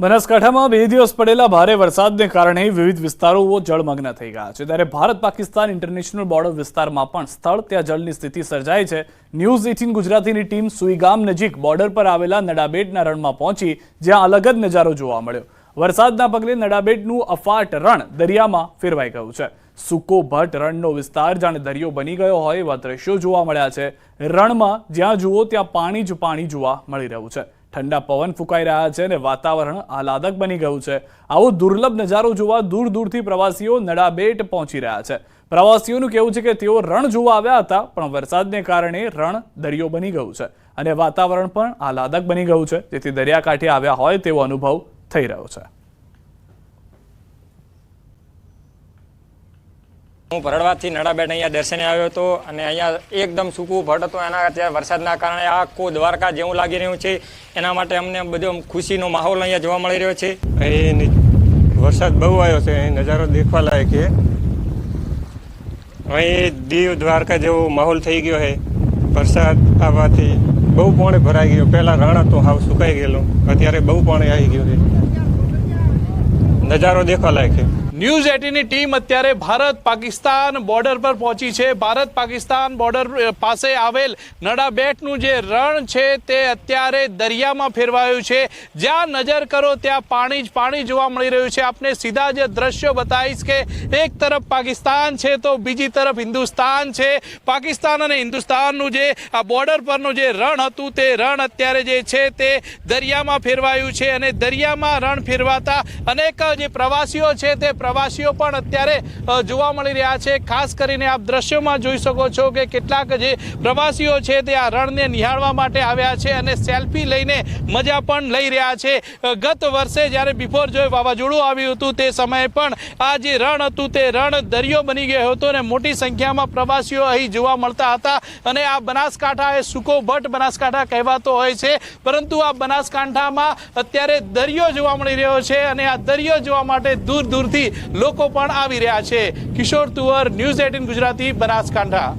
બનાસકાંઠામાં 2 દિવસ પડેલા ભારે વરસાદને કારણે વિવિધ વિસ્તારો જળમગ્ન થઈ ગયા છે, ત્યારે ભારત પાકિસ્તાન ઇન્ટરનેશનલ બોર્ડર વિસ્તારમાં પણ સ્થળ ત્યાં જળની સ્થિતિ સર્જાઈ છે। ન્યૂઝ 18 ગુજરાતીની ટીમ સુઈગામ નજીક બોર્ડર પર આવેલા નડાબેટના રણમાં પહોંચી, જ્યાં અલગ જ નજારો જોવા મળ્યો। વરસાદના પગલે નડાબેટનું અફાટ રણ દરિયામાં ફેરવાઈ ગયું છે। સૂકો ભટ્ટ રણનો વિસ્તાર જાણે દરિયો બની ગયો હોય એવા દ્રશ્યો જોવા મળ્યા છે। રણમાં જ્યાં જુઓ ત્યાં પાણી જ પાણી જોવા મળી રહ્યું છે। ठंडा पवन फूंकाई रहा है ने वातावरण आह्लादक बनी गયું છે। આવો દુર્લભ નજારો જોવા દૂર દૂરથી પ્રવાસીઓ નડાબેટ પહોંચી રહ્યા છે। પ્રવાસીઓનું કહેવું છે કે તેઓ રણ જોવા આવ્યા હતા, પણ વરસાદને કારણે રણ દરિયો બની ગયું છે અને વાતાવરણ પણ આહલાદક બની ગયું છે, જેથી દરિયાકાંઠે આવ્યા હોય તેવો અનુભવ થઈ રહ્યો છે। હું ભરડવાથી નડાબેટ અહીંયા દર્શને આવ્યો હતો અને અહીંયા એકદમ સૂકું ભટ્ટ હતો। એના અત્યારે વરસાદના કારણે આખું દ્વારકા જેવું લાગી રહ્યું છે। એના માટે અમને બધો ખુશીનો માહોલ અહીંયા જોવા મળી રહ્યો છે। અહીં વરસાદ બહુ આવ્યો છે, અહીં નજારો દેખવા લાયક છે। અહીં દીવ દ્વારકા જેવો માહોલ થઈ ગયો છે। વરસાદ આવવાથી બહુ પાણી ભરાઈ ગયું। પહેલાં રણ હતો હાવ સુકાઈ ગયેલું, અત્યારે બહુ પાણી આવી ગયું છે। નજારો દેખવા લાયક છે। ન્યૂઝ 18 ની ટીમ અત્યારે ભારત પાકિસ્તાન બોર્ડર પર પહોંચી છે। ભારત પાકિસ્તાન બોર્ડર પાસે આવેલ નડાબેટનું જે રણ છે તે અત્યારે દરિયામાં ફેરવાયું છે। જ્યાં નજર કરો ત્યાં પાણી જ પાણી જોવા મળી રહ્યું છે। આપને સીધા જે દ્રશ્યો બતાવીશ કે એક તરફ પાકિસ્તાન છે તો બીજી તરફ હિન્દુસ્તાન છે। પાકિસ્તાન અને હિન્દુસ્તાનનું જે આ બોર્ડર પરનું જે રણ હતું તે રણ અત્યારે જે છે તે દરિયામાં ફેરવાયું છે અને દરિયામાં રણ ફેરવાતા અનેક જે પ્રવાસીઓ છે તે પ્રવાસીઓ પણ અત્યારે જોવા મળી રહ્યા છે। ખાસ કરીને આપ દ્રશ્યોમાં જોઈ શકો છો કે કેટલાક જે પ્રવાસીઓ છે તે આ રણને નિહાળવા માટે આવ્યા છે અને સેલ્ફી લઈને મજા પણ લઈ રહ્યા છે। ગત વર્ષે જ્યારે બિફોર જોઈ વાવાઝોડું આવ્યું હતું તે સમયે પણ આ જે રણ હતું તે રણ દરિયો બની ગયો હતો અને મોટી સંખ્યામાં પ્રવાસીઓ અહીં જોવા મળતા હતા। અને આ બનાસકાંઠા એ સૂકો ભટ્ટ બનાસકાંઠા કહેવાતો હોય છે, પરંતુ આ બનાસકાંઠામાં અત્યારે દરિયો જોવા મળી રહ્યો છે અને આ દરિયો જોવા માટે દૂર દૂરથી લોકો પણ આવી રહ્યા છે। કિશોર તુવર, ન્યૂઝ 18 ગુજરાતી, બનાસકાંઠા।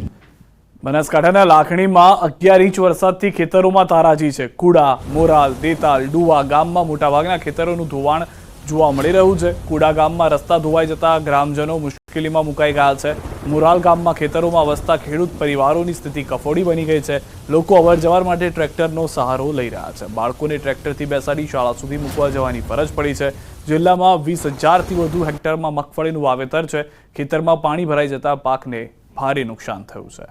બનાસકાંઠાના લાખણીમાં 11 ઇંચ વરસાદથી ખેતરોમાં તારાજી છે। કુડા, મોરાલ, દેતાલ, ડુવા ગામમાં મોટાભાગના ખેતરોનું ધોવાણ જોવા મળી રહ્યું છે। કુડા ગામમાં રસ્તા ધોવાઈ જતા ગ્રામજનો મુશ્કેલીમાં મુકાઈ ગયા છે। મોરાલ ગામમાં ખેતરોમાં વસતા ખેડૂત પરિવારોની સ્થિતિ કફોડી બની ગઈ છે। લોકો અવરજવર માટે ટ્રેક્ટરનો સહારો લઈ રહ્યા છે। બાળકોને ટ્રેક્ટરથી બેસાડી શાળા સુધી મૂકવા જવાની ફરજ પડી છે। જિલ્લામાં 20,000થી વધુ હેક્ટરમાં મગફળીનું વાવેતર છે। ખેતરમાં પાણી ભરાઈ જતા પાકને ભારે નુકસાન થયું છે।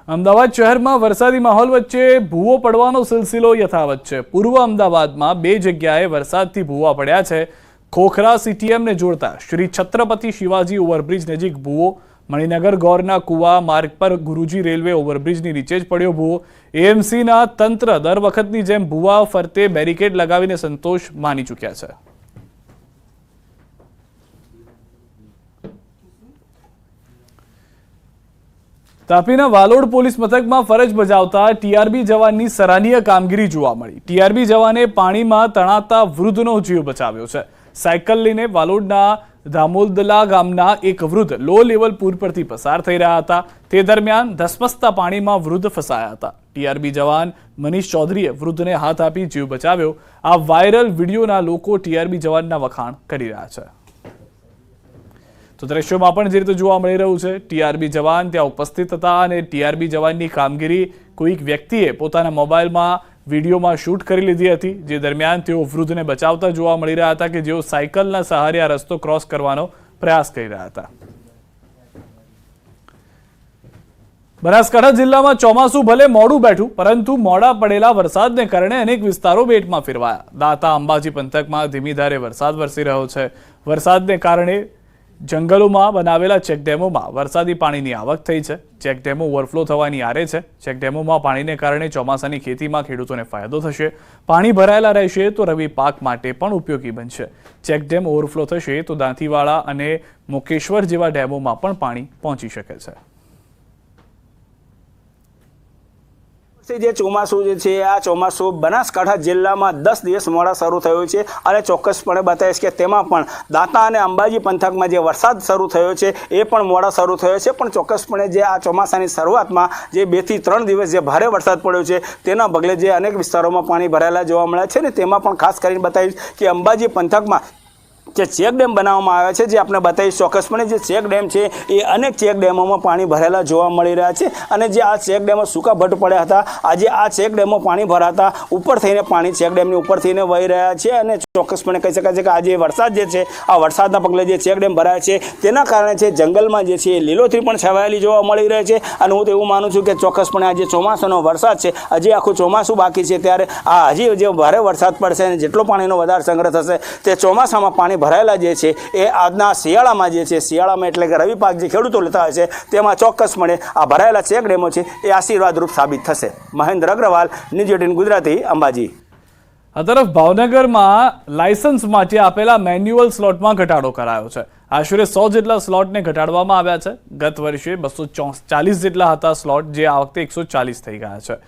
અમદાવાદ શહેરમાં વરસાદી માહોલ વચ્ચે ભૂવો પડવાનો સિલસિલો યથાવત છે। પૂર્વ અમદાવાદમાં 2 જગ્યાએ વરસાદથી ભૂવા પડ્યા છે। ખોખરા સીટીએમને જોડતા શ્રી છત્રપતિ શિવાજી ઓવરબ્રિજ નજીક ભૂવો, મણિનગર ગોરના કુવા માર્ગ પર ગુરુજી રેલવે ઓવરબ્રિજની નીચે જ પડ્યો ભૂવો। એએમસીના તંત્ર દર વખતની જેમ ભૂવા ફરતે બેરિકેડ લગાવીને સંતોષ માની ચૂક્યા છે। તાપીના વાલોડ પોલીસ મથકમાં ફરજ બજાવતા ટીઆરબી જવાનની સરાહનીય કામગીરી જોવા મળી। ટીઆરબી જવાને પાણીમાં તણાતા વૃદ્ધનો જીવ બચાવ્યો છે। સાયકલ લઈને વાલોડના દામોદલા ગામના એક વૃદ્ધ લો લેવલ પુલ પરથી પસાર થઈ રહ્યા હતા। તે દરમિયાન ધસમસતા પાણીમાં વૃદ્ધ ફસાયા હતા। ટીઆરબી જવાન મનીષ ચૌધરીએ વૃદ્ધને હાથ આપી જીવ બચાવ્યો। આ વાયરલ વિડીયોના લોકો ટીઆરબી જવાનના વખાણ કરી રહ્યા છે। તો દ્રશ્યોમાં પણ જે રીતે જોવા મળી રહ્યું છે, ટીઆરબી જવાન ત્યાં ઉપસ્થિત હતા અને ટીઆરબી જવાનની કામગીરી કોઈક વ્યક્તિએ પોતાના મોબાઈલમાં વિડીયોમાં શૂટ કરી લીધી હતી, જે દરમિયાન તેઓ વૃદ્ધને બચાવતા જોવા મળી રહ્યા હતા કે જેઓ સાયકલના સહારે આ રસ્તો ક્રોસ કરવાનો પ્રયાસ કરી રહ્યા હતા। બનાસકાંઠા જિલ્લામાં ચોમાસું ભલે મોડું બેઠું, પરંતુ મોડા પડેલા વરસાદને કારણે અનેક વિસ્તારો બેટમાં ફેરવાયા। દાતા અંબાજી પંથકમાં ધીમી ધારે વરસાદ વરસી રહ્યો છે। વરસાદને કારણે જંગલોમાં બનાવેલા ચેકડેમોમાં વરસાદી પાણીની આવક થઈ છે। ચેકડેમો ઓવરફ્લો થવાની આરે છે। ચેકડેમોમાં પાણીને કારણે ચોમાસાની ખેતીમાં ખેડૂતોને ફાયદો થશે। પાણી ભરાયેલા રહેશે તો રવિ પાક માટે પણ ઉપયોગી બનશે। ચેકડેમ ઓવરફ્લો થશે તો દાંતીવાડા અને મોકેશ્વર જેવા ડેમોમાં પણ પાણી પહોંચી શકે છે। જે ચોમાસું જે છે આ ચોમાસું બનાસકાંઠા જિલ્લામાં 10 દિવસ મોડા શરૂ થયું છે અને ચોક્કસપણે બતાવીશ કે તેમાં પણ દાંતા અને અંબાજી પંથકમાં જે વરસાદ શરૂ થયો છે એ પણ મોડા શરૂ થયો છે, પણ ચોક્કસપણે જે આ ચોમાસાની શરૂઆતમાં જે 2 થી 3 દિવસ જે ભારે વરસાદ પડ્યો છે તેના પગલે જે અનેક વિસ્તારોમાં પાણી ભરાયેલા જોવા મળે છે ને તેમાં પણ ખાસ કરીને બતાવીશ કે અંબાજી પંથકમાં જે ચેક ડેમ બનાવવામાં આવ્યા છે, જે આપણે બતાવીશ ચોક્કસપણે જે ચેક ડેમ છે એ અનેક ચેક ડેમોમાં પાણી ભરેલા જોવા મળી રહ્યા છે અને જે આ ચેક ડેમો સૂકા ભટ્ટ પડ્યા હતા, આજે આ ચેક ડેમો પાણી ભરાતા ઉપર થઈને પાણી ચેક ડેમની ઉપર થઈને વહી રહ્યા છે અને ચોક્કસપણે કહી શકાય છે કે આજે વરસાદ જે છે આ વરસાદના પગલે જે ચેક ડેમ ભરાય છે તેના કારણે છે જંગલમાં જે છે લીલોતરી પણ છવાયેલી જોવા મળી રહી છે અને હું તો એવું માનું છું કે ચોક્કસપણે આજે ચોમાસાનો વરસાદ છે, હજી આખું ચોમાસું બાકી છે ત્યારે આ હજી જે ભારે વરસાદ પડશે અને જેટલો પાણીનો વધારે સંગ્રહ થશે તે ચોમાસામાં પાણી ભરાયેલા જે છે એ આજના શિયાળામાં જે છે શિયાળામાં એટલે કે રવિ પાક જે ખેડૂતો લેતા હોય છે તેમાં ચોક્કસપણે આ ભરાયેલા ચેક ડેમો છે એ આશીર્વાદરૂપ સાબિત થશે. મહેન્દ્ર અગ્રવાલ, ન્યૂઝ 18 ગુજરાતી, અંબાજી. આ તરફ ભાવનગરમાં લાયસન્સ માટે આપેલા મેન્યુઅલ સ્લોટમાં ઘટાડો કરાયો છે. આશરે 100 જેટલા સ્લોટને ઘટાડવામાં આવ્યા છે. ગત વર્ષે 240 જેટલા હતા સ્લોટ, જે આ વખતે 140 થઈ ગયા છે.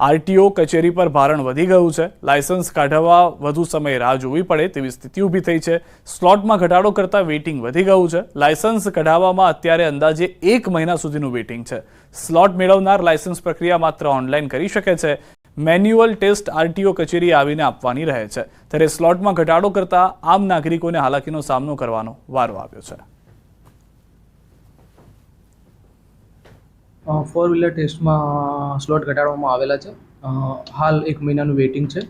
આરટીઓ કચેરી પર ભારણ વધી ગયું છે. લાયસન્સ કાઢવા વધુ સમય રાહ જોવી પડે તેવી સ્થિતિ ઊભી થઈ છે. સ્લોટમાં ઘટાડો કરતાં વેઇટિંગ વધી ગયું છે. લાયસન્સ કઢાવવામાં અત્યારે અંદાજે 1 મહિના સુધીનું વેઇટિંગ છે. સ્લોટ મેળવનાર લાયસન્સ પ્રક્રિયા માત્ર ઓનલાઈન કરી શકે છે. મેન્યુઅલ ટેસ્ટ આરટીઓ કચેરી આવીને આપવાની રહે છે. ત્યારે સ્લોટમાં ઘટાડો કરતાં આમ નાગરિકોને હાલાકીનો સામનો કરવાનો વારો આવ્યો છે. 4 વ્હીલર ટેસ્ટમાં સ્લોટ ઘટાડવામાં આવેલા છે. હાલ 1 મહિનાનું વેઇટિંગ છે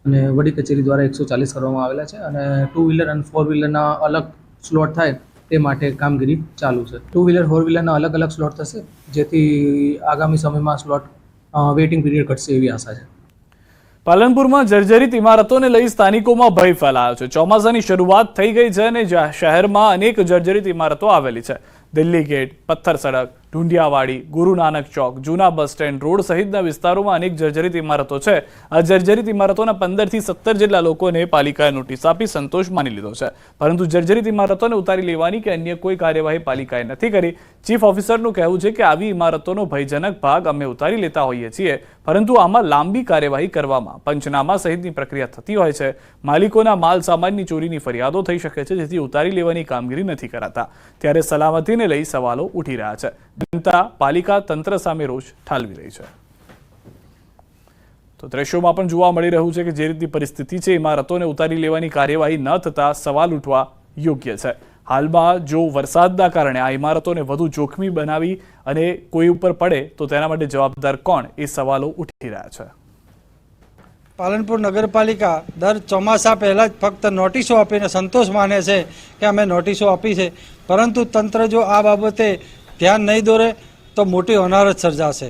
અને વડી કચેરી દ્વારા 140 કરવામાં આવેલા છે અને 2 વ્હીલર અને 4 વ્હીલરના અલગ સ્લોટ થાય તે માટે કામગીરી ચાલુ છે. 2 વ્હીલર 4 વ્હીલરના અલગ અલગ સ્લોટ થશે, જેથી આગામી સમયમાં સ્લોટ વેઇટિંગ પીરિયડ ઘટશે એવી આશા છે. પાલનપુરમાં જર્જરિત ઇમારતોને લઈ સ્થાનિકોમાં ભય ફેલાયો છે. ચોમાસાની શરૂઆત થઈ ગઈ છે અને શહેરમાં અનેક જર્જરિત ઇમારતો આવેલી છે. દિલ્હી ગેટ, પથ્થર સડક, ઢુંડિયાવાડી, ગુરુ નાનક ચોક, જૂના બસ સ્ટેન્ડ રોડ સહિતના વિસ્તારોમાં અનેક જર્જરિત ઇમારતો છે. આ જર્જરિત ઇમારતોના 15 થી 17 જેટલા લોકોને પાલિકાએ નોટિસ આપી સંતોષ માની લીધો છે, પરંતુ જર્જરિત ઇમારતોને ઉતારી લેવાની કે અન્ય કોઈ કાર્યવાહી પાલિકાએ નથી કરી. ચીફ ઓફિસરનું કહેવું છે કે આવી ઇમારતોનો ભયજનક ભાગ અમે ઉતારી લેતા હોઈએ છીએ, પરંતુ આમાં લાંબી કાર્યવાહી કરવામાં પંચનામા સહિતની પ્રક્રિયા થતી હોય છે. માલિકોના માલ સામાનની ચોરીની ફરિયાદો થઈ શકે છે, જેથી ઉતારી લેવાની કામગીરી નથી કરાતા. ત્યારે સલામતીને લઈ સવાલો ઉઠી રહ્યા છે. જનતા પાલિકા તંત્ર સામે રોષ ઠાલવી રહી છે. તો દ્રશ્યોમાં પણ જોવા મળી રહ્યું છે કે જે રીતની પરિસ્થિતિ છે, ઇમારતોને ઉતારી લેવાની કાર્યવાહી ન થતા સવાલ ઉઠવા યોગ્ય છે. હાલમાં જો વરસાદના કારણે આ ઇમારતોને વધુ જોખમી બનાવી અને કોઈ ઉપર પડે તો તેના માટે જવાબદાર કોણ, એ સવાલો ઉઠી રહ્યા છે. પાલનપુર નગરપાલિકા દર ચોમાસા પહેલાં જ ફક્ત નોટિસો આપીને સંતોષ માને છે કે અમે નોટિસો આપી છે, પરંતુ તંત્ર જો આ બાબતે ધ્યાન નહીં દોરે તો મોટી હોનારત સર્જાશે.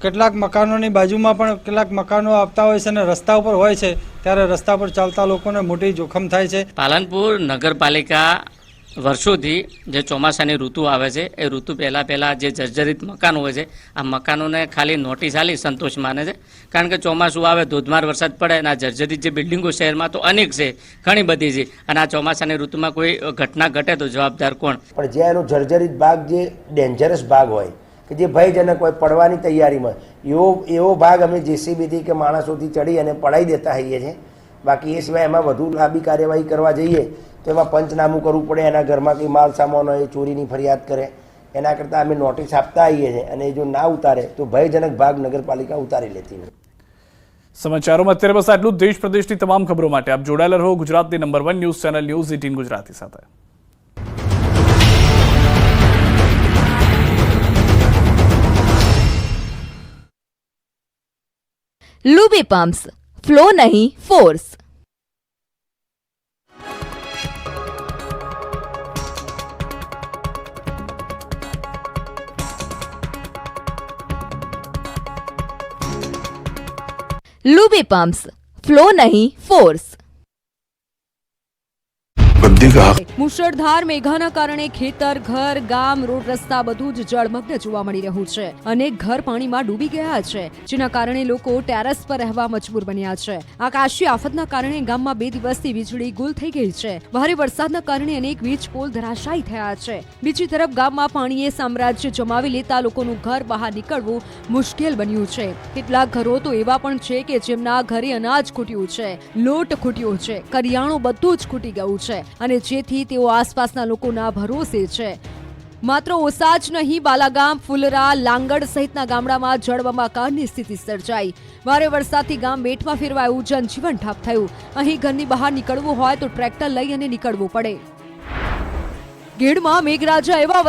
કેટલાક મકાનોની બાજુમાં પણ કેટલાક મકાનો આપતા હોય છે અને રસ્તા ઉપર હોય છે, ત્યારે રસ્તા પર ચાલતા લોકોને મોટી જોખમ થાય છે. પાલનપુર નગરપાલિકા વર્ષોથી જે ચોમાસાની ઋતુ આવે છે એ ઋતુ પહેલાં જે જર્જરિત મકાનો હોય છે આ મકાનોને ખાલી નોટિસ આલી સંતોષ માને છે, કારણ કે ચોમાસું આવે, ધોધમાર વરસાદ પડે અને આ જર્જરિત જે બિલ્ડિંગો શહેરમાં તો અનેક છે, ઘણી બધી છે, અને આ ચોમાસાની ઋતુમાં કોઈ ઘટના ઘટે તો જવાબદાર કોણ? પણ જે એનો જર્જરિત ભાગ જે ડેન્જરસ ભાગ હોય કે જે ભયજનક હોય, પડવાની તૈયારીમાં, એવો ભાગ અમે જેસીબીથી કે માણસોથી ચડી અને પડાવી દેતા હોઈએ છીએ. બાકી એ સિવાય એમાં વધુ લાંબી કાર્યવાહી કરવા જઈએ તો એમાં પંચનામું કરવું પડે, એના ઘરમાં કંઈ માલ સામાન હોય ચોરીની ફરિયાદ કરે, એના કરતાં અમે નોટિસ આપતા આવીએ છીએ અને જો ના ઉતારે તો ભયજનક ભાગ નગરપાલિકા ઉતારી લેતી હોય. સમાચારોમાં અત્યારે બસ આટલું. દેશ પ્રદેશની તમામ ખબરો માટે આપ જોડાયેલા રહો ગુજરાતની number 1 news channel news 18 Gujarati સાથે. लूबी पंप्स, फ्लो नहीं फोर्स. लूबी पंप्स, फ्लो नहीं फोर्स. सही कहा। મુશળધાર મેઘાના કારણે ખેતર, ઘર, ગામ, રોડ રસ્તા બધું જ જળમગ્ન જોવા મળી રહ્યું છે. અનેક ઘર પાણીમાં ડૂબી ગયા છે, જેના કારણે લોકો ટેરેસ પર રહેવા મજબૂર બન્યા છે. આકાશી આફતના કારણે ગામમાં 2 દિવસથી વીજળી ગુલ થઈ ગઈ છે. ભારે વરસાદના કારણે અનેક વીજ પોલ ધરાશાયી થયા છે. બીજી તરફ ગામમાં પાણીએ સામ્રાજ્ય જમાવી લેતા લોકોનું ઘર બહાર નીકળવું મુશ્કેલ બન્યું છે. કેટલાક ઘરો તો એવા પણ છે કે જેમના ઘરે અનાજ ખૂટ્યું છે, લોટ ખૂટ્યો છે, કરિયાણું બધું જ ખૂટી ગયું છે અને જેથી તેઓ આસપાસના લોકોના ભરોસે છે. માત્ર ઓસા જ નહીં, બાલાગામ, ફુલરા, લાંગડ સહિતના ગામડામાં જળબંબાકારની સ્થિતિ સર્જાઈ. ભારે વરસાદથી ગામ બેટમાં ફેરવાયું, જનજીવન ઠપ થયું. અહીં ઘરની બહાર નીકળવું હોય તો ટ્રેક્ટર લઈ અને નીકળવું પડે. ગીડમાં મેઘરાજા એવા